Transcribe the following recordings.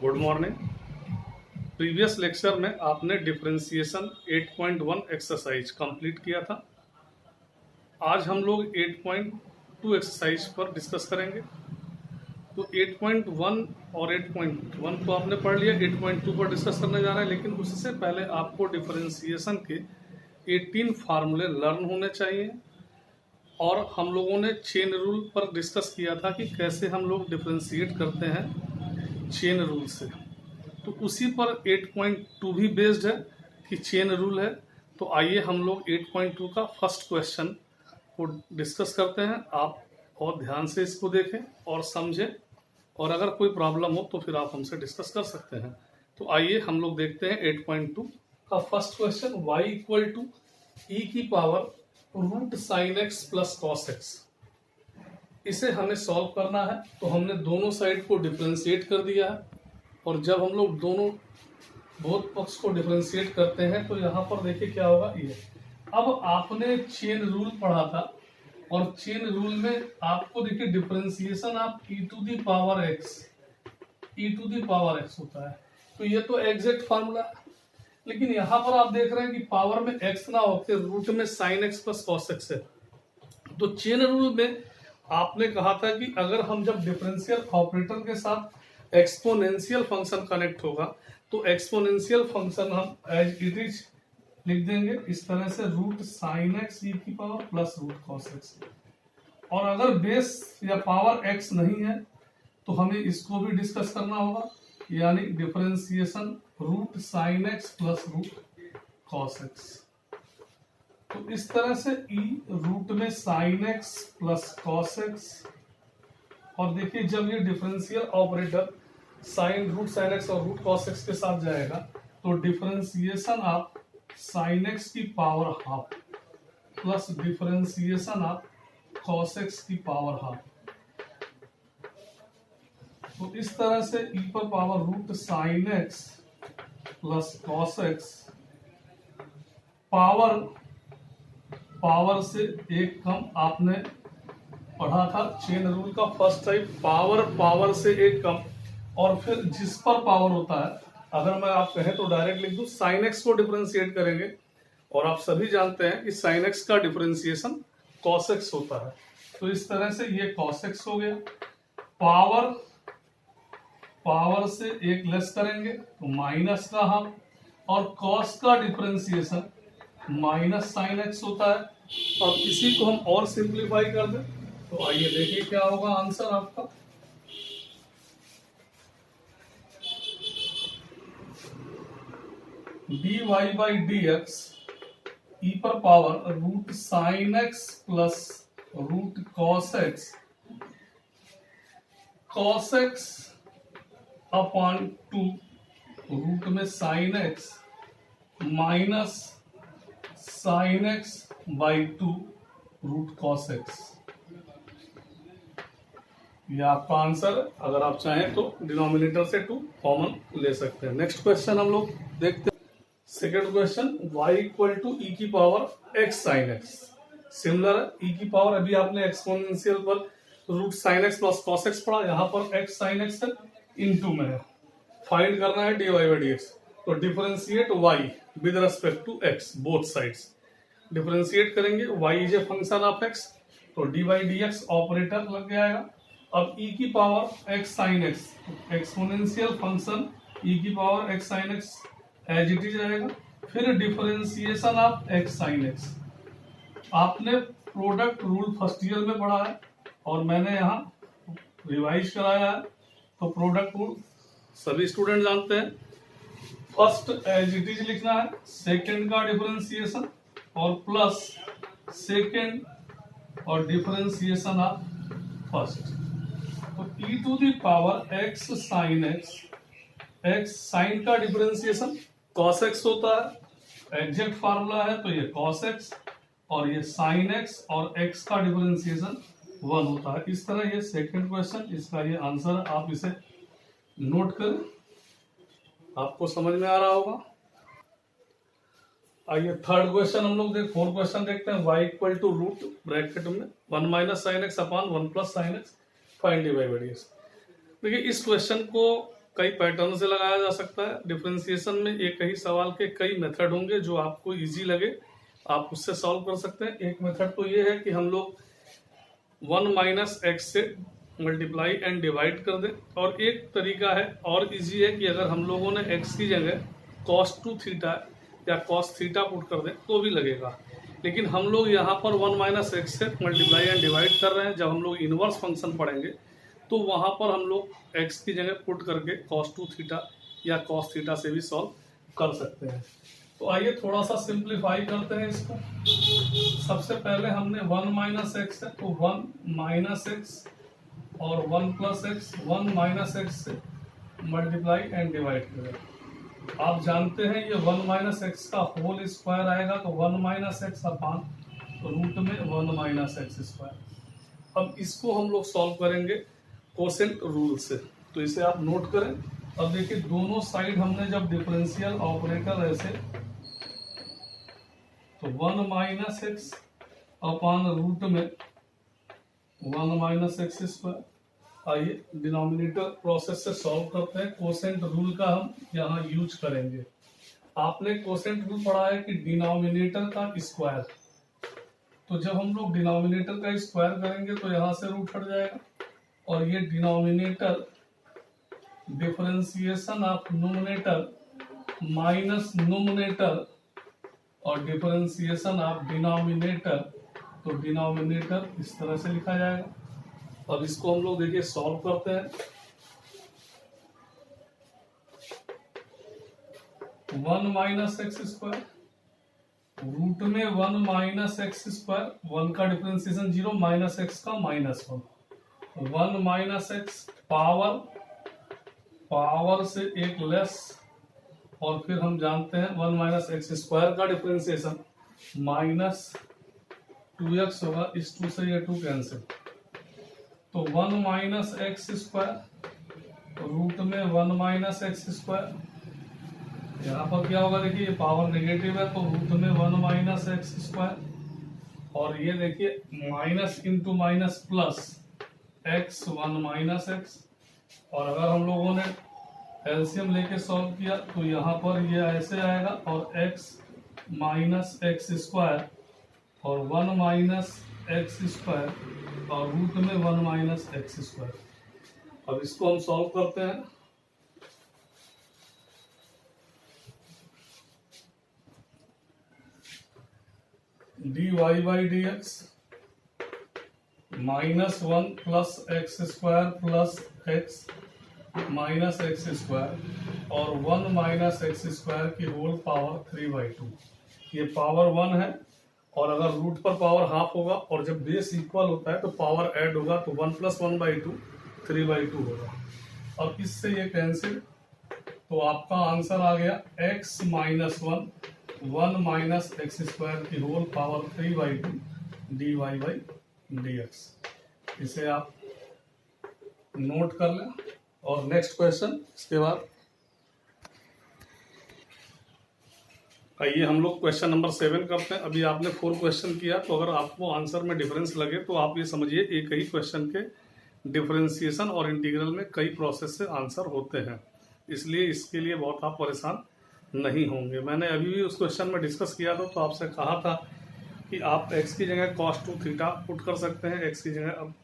Good morning. Previous lecture में आपने differentiation 8.1 exercise complete किया था। आज हम लोग 8.2 एक्सरसाइज पर डिस्कस करेंगे। तो 8.1 और 8.1 तो आपने पढ़ लिया, 8.2 पर डिस्कस करने जा रहे हैं, लेकिन उससे पहले आपको डिफरेंशिएशन के 18 फार्मूले लर्न होने चाहिए। और हम लोगों ने चेन रूल पर डिस्कस किया था कि कैसे हम लोग डिफरेंशिएट करते हैं चेन रूल से। तो उसी पर 8.2 भी बेस्ड है कि चेन रूल है। तो आइए हम लोग 8.2 का फर्स्ट क्वेश्चन को डिस्कस करते हैं। आप और ध्यान से इसको देखें और समझें, और अगर कोई प्रॉब्लम हो तो फिर आप हमसे डिस्कस कर सकते हैं। तो आइए हम लोग देखते हैं 8.2 का first question. y equal to e की power root sine x plus cos x, इसे हमें सॉल्व करना है। तो हमने दोनों साइड को डिफरेंशिएट कर दिया है, और जब हम लोग दोनों बहुत पक्ष को डिफरेंशिएट करते हैं तो यहाँ पर देखिए क्या होगा। ये अब आपने चेन रूल पढ़ा था, और चेन रूल में आपको देखिए डिफरेंशिएशन आप e to the power x होता है। तो ये तो एग्जैक्ट फार्मूला है, लेकिन यहाँ पर आप देख रहे हैं कि पावर में x ना होकर रूट में sine x plus cos x है। तो चेन रूल में आपने कहा था कि अगर हम जब डिफरेंशियल ऑपरेटर के साथ एक्सपोनेंशियल फंक्शन कनेक्ट होगा तो एक्सपोनेंशियल फंक्शन हम एज इट इज लिख देंगे इस तरह से, रूट साइन एक्स ई की power plus root cos x. और अगर बेस या पावर एक्स नहीं है तो हमें इसको भी डिस्कस करना होगा, यानी differentiation root sine x plus root cos x. तो इस तरह से e रूट में sine x plus cos x, और देखिए जब ये differential operator root sine x और रूट कॉस एक्स के साथ जाएगा तो डिफरेंशिएशन आप साइन एक्स की पावर हाफ प्लस डिफरेंशिएशन आप कॉस एक्स की पावर हाफ। तो इस तरह से e पर power root sine x plus cos x power से एक कम आपने पढ़ा था चेन रूल का फर्स्ट टाइप, पावर से एक कम। और फिर जिस पर पावर होता है, अगर मैं आप कहें तो डायरेक्ट लिख दूं, साइन एक्स को डिफरेंशिएट करेंगे, और आप सभी जानते हैं कि साइन एक्स का डिफरेंशिएशन कॉस एक्स होता है। तो इस तरह से ये कॉस एक्स हो गया। पावर से एक लेस करेंगे तो माइनस का हाफ, और कॉस का डिफरेंशिएशन माइनस साइन एक्स होता है। अब इसी को हम और सिंप्लीफाई कर दें तो आइए देखिए क्या होगा आंसर आपका। dy by D x e पर power root sine x plus root cos x upon 2 root में sine x minus sine x by 2 root cos x. ये आपका आंसर। अगर आप चाहें तो डिनोमिनेटर से 2 कॉमन ले सकते हैं। नेक्स्ट क्वेश्चन हम लोग देखते हैं। Second question, y equal to e की power x sine x. Similar है, e की पावर अभी आपने एक्सपोनेंशियल पर root sine x plus cos x पढ़ा, यहाँ पर x साइन एक्स है, इनटू में है। फाइंड करना है dy बाई डी एक्स। तो differentiate y with respect to x, both sides differentiate करेंगे। y is a function of x, तो d by D x operator लग जाएगा। अब e की power x sine x, exponential function e की power x sine x as it is रहेगा। फिर differentiation of x sine x. आपने product rule first year में पढ़ा है, और मैंने यहाँ रिवाइज कराया है। तो प्रोडक्ट रूल सभी स्टूडेंट जानते हैं। फर्स्ट एज इट इज लिखना है, सेकेंड का डिफरेंशिएशन और प्लस सेकेंड और डिफरेंशिएशन ऑफ फर्स्ट। तो e to the power x sine x sine का डिफरेंशिएशन cos x होता है, एग्जैक्ट फार्मूला है। तो ये cos x और ये sin x और x का डिफरेंशिएशन 1 होता है। इस तरह ये सेकंड क्वेश्चन, इसका ये आंसर आप इसे नोट करें, आपको समझ में आ रहा होगा। आइए थर्ड क्वेश्चन हम लोग फोर्थ क्वेश्चन देखते हैं। y equal to root bracket में 1 minus sine x upon 1 plus sine x, find dy by D X. देखिए इस क्वेश्चन को कई पैटर्न से लगाया जा सकता है। डिफरेंशिएशन में एक ही सवाल के कई मेथड होंगे, जो आपको इजी लगे आप उससे सॉल्व कर सकते हैं। एक मेथड तो ये है कि हम लोग 1 माइनस एक्स से मल्टीप्लाई एंड डिवाइड कर दें, और एक तरीका है और इजी है कि अगर हम लोगों ने एक्स की जगह cos 2 थीटा या cos थीटा पुट कर दें तो भी लगेगा। लेकिन हम लोग यहाँ पर 1 माइनस एक्स से मल्टीप्लाई एंड डिवाइड कर रहे हैं। जब हम लोग इनवर्स फंक्शन पढ़ेंगे तो वहाँ पर हम लोग एक्स की जगह पुट करके cos 2 थीटा या cos थीटा से भी सॉल्व कर सकते हैं। तो आइए थोड़ा सा सिंप्लीफाई करते हैं इसको। सबसे पहले हमने 1 माइनस एक्स है तो 1 माइनस एक्स और 1 प्लस एक्स, 1 माइनस एक्स से मल्टीप्लाई एंड डिवाइड करें। आप जानते हैं ये 1 माइनस एक्स का होल स्क्वायर आएगा, तो 1 माइनस एक्स अपान रूट में 1 माइनस एक्स स्क्वायर। अब इसको हम लोग सॉल्व करेंगे कोसेंट रूल से, तो इसे आप नोट करें। अब देखिए दोनों साइड हमने जब डिफरेंशियल ऑपरेटर ऐसे, तो 1 माइनस एक्स अपान रूट में 1 माइनस एक्स स्क्वायर। आइए डिनोमिनेटर प्रोसेस से सॉल्व करते हैं। कोसेंट रूल का हम यहाँ यूज करेंगे। आपने कोसेंट रूल पढ़ा है कि डिनोमिनेटर का स्क्वायर, तो जब हम लोग डिनोमिनेटर का स्क्वायर करेंगे तो यहाँ से रूट हट जाएगा, और ये denominator differentiation of nominator minus nominator और डिफरेंशिएशन ऑफ डिनोमिनेटर, तो डिनोमिनेटर इस तरह से लिखा जाएगा। अब इसको हम लोग देखिए सॉल्व करते हैं। 1 माइनस एक्स स्क्वायर रूट में 1 माइनस एक्स स्क्वायर, 1 का डिफरेंशिएशन 0, माइनस एक्स का -1, 1 माइनस एक्स पावर से एक लेस, और फिर हम जानते हैं 1 माइनस एक्स स्क्वायर का डिफरेंशिएशन -2x होगा। इस 2 से ये 2 कैंसिल, तो 1 माइनस एक्स स्क्वायर रूट में 1 माइनस एक्स स्क्वायर। यहाँ पर क्या होगा देखिए, ये पावर नेगेटिव है तो रूट में 1 माइनस एक्स स्क्वायर, और ये देखिए minus into minus plus x 1 minus x. और अगर हम लोगों ने एलसीएम लेके सॉल्व किया तो यहाँ पर ये ऐसे आएगा, और x माइनस एक्स स्क्वायर और 1 माइनस एक्स स्क्वायर और रूट में 1 माइनस एक्स स्क्वायर। अब इसको हम सॉल्व करते हैं। dy by D x -1 plus x square plus x minus x square और 1 माइनस एक्स स्क्वायर की होल पावर 3/2। ये पावर 1 है, और अगर रूट पर पावर हाफ होगा और जब बेस इक्वल होता है तो पावर ऐड होगा, तो 1 + 1/2 3/2 होगा। अब इससे ये कैंसिल, तो आपका आंसर आ गया x - 1 माइनस एक्स स्क्वायर की whole power 3/2 dy by D X. इसे आप नोट कर लें। और नेक्स्ट क्वेश्चन इसके बाद आइए हम लोग क्वेश्चन नंबर 7 करते हैं। अभी आपने 4 क्वेश्चन किया, तो अगर आपको आंसर में डिफरेंस लगे तो आप ये समझिए एक ही क्वेश्चन के डिफरेंशिएशन और इंटीग्रल में कई प्रोसेस से आंसर होते हैं, इसलिए इसके लिए बहुत आप परेशान नहीं होंगे। मैंने अभी भी उस क्वेश्चन में डिस्कस किया था, तो आपसे कहा था कि आप x की जगह cos 2 थीटा पुट कर सकते हैं, x की जगह अब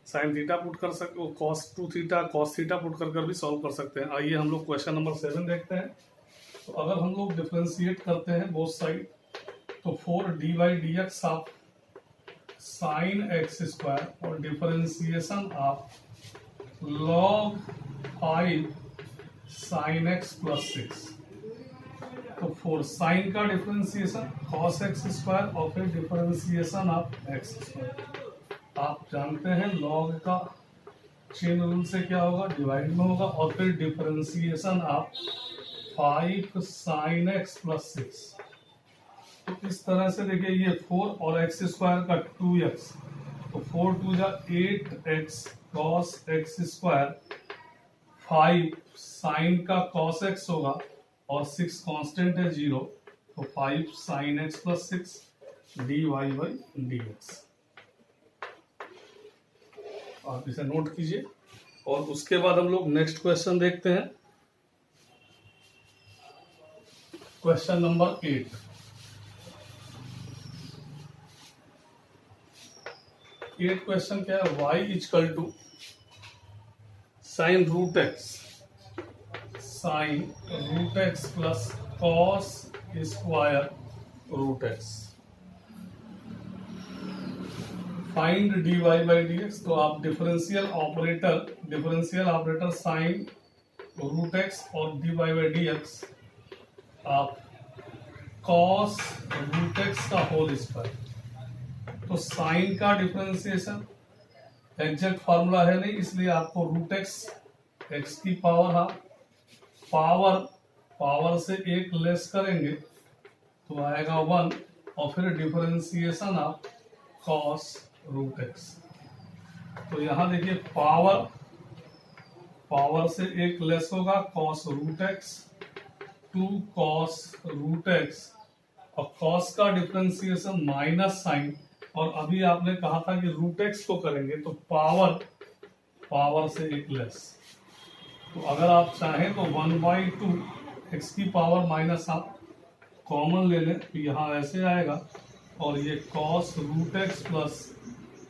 sin थीटा पुट कर सकते, cos 2 theta cos theta put कर भी सॉल्व कर सकते हैं। आइए हम लोग क्वेश्चन नंबर 7 देखते हैं। तो अगर हम लोग डिफरेंशिएट करते हैं बोथ साइड, तो 4d by D x of sine x square और differentiation of log 5 sine x plus 6, तो 4 साइन का डिफरेंशिएशन cos एक्स स्क्वायर और फिर डिफरेंशिएशन ऑफ एक्स स्क्वायर। आप जानते हैं लॉग का चेन रूल से क्या होगा, डिवाइड में होगा, और फिर differentiation of 5 sine x plus 6। तो इस तरह से देखिए ये 4 और एक्स स्क्वायर का 2x, तो 4 2 जा 8x cos x square, 5 sine का cos x होगा और 6 कांस्टेंट है 0, तो 5 sine x plus 6 dy by D x. आप इसे नोट कीजिए। और उसके बाद हम लोग नेक्स्ट क्वेश्चन देखते हैं। Question number 8। क्वेश्चन क्या है, y equal to sine root x plus cos square root x. Find dy by dx। तो आप differential operator sine root x और dy बाई dx आप कॉस रूट एक्स का whole square. तो sine का differentiation exact formula है नहीं, इसलिए आपको रूट एक्स की पावर हाफ, पावर से एक लेस करेंगे तो आएगा 1, और फिर differentiation of cos root x. तो यहां देखिए पावर से एक लेस होगा cos root x, 2 cos root x, और कॉस का डिफरेंशिएशन माइनस साइन, और अभी आपने कहा था कि रूट एक्स को करेंगे तो पावर से एक लेस। तो अगर आप चाहें तो 1/2 एक्स की पावर माइनस आप कॉमन ले लें तो यहाँ ऐसे आएगा, और ये cos root x plus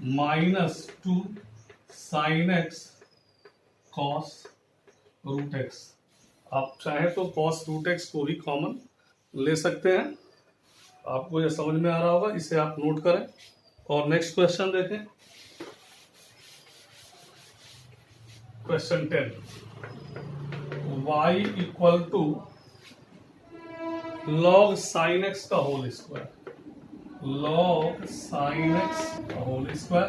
-2 sine x cos root x. आप चाहें तो कॉस रूट एक्स को भी कॉमन ले सकते हैं। आपको ये समझ में आ रहा होगा, इसे आप नोट करें। और नेक्स्ट क्वेश्चन देखें, question 10। y equal to log sine x का whole square, log sine x का whole square,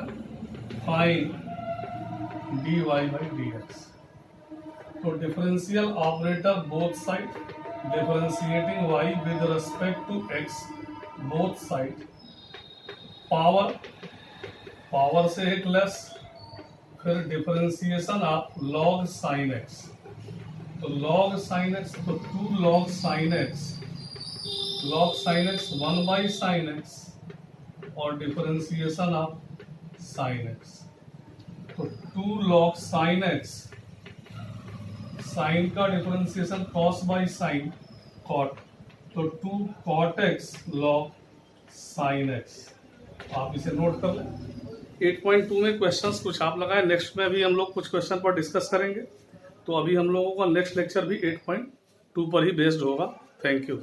find dy by dx। तो differential operator both side, differentiating y with respect to x both side, power से एक less, फिर differentiation of log sine x. तो log sine x, तो 2 log sine x 1 by sine x, और differentiation of sine x. तो 2 log sine x, sine का differentiation cos by sine cot, तो 2 cot x log sine x. आप इसे note कर लें। 8.2 में क्वेश्चंस कुछ आप लगाए, नेक्स्ट में भी हम लोग कुछ क्वेश्चन पर डिस्कस करेंगे। तो अभी हम लोगों का नेक्स्ट लेक्चर भी 8.2 पर ही बेस्ड होगा। Thank you.